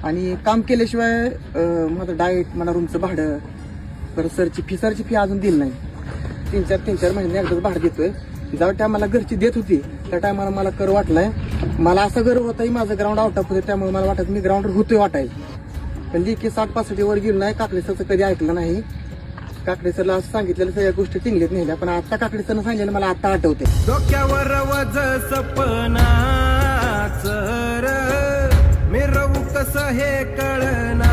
आणि काम केल्याशिवाय माझं डाएट मला रूमचं भाडं परत सरची फी अजून दिली नाही. तीन चार महिने एकदाच भाडं देतोय. ज्या टायमाला घरची देत होती त्या टायमाला मला कर वाटलाय. मला असं गर्व होताही माझं ग्राउंड आउट ऑफ होतं त्यामुळे मला वाटत मी ग्राउंडवर होतोय वाटायला. पण लेखी 60-65 वर गेलो नाही. काकडे सरचं कधी ऐकलं नाही. काकडे सरला असं सांगितलेलं सगळ्या गोष्टी टिंगलेत नेल्या पण आता काकडे सरनं सांगितलेलं मला आता आठवते. डोक्यावर वज सपना मिरवू कसं हे कळना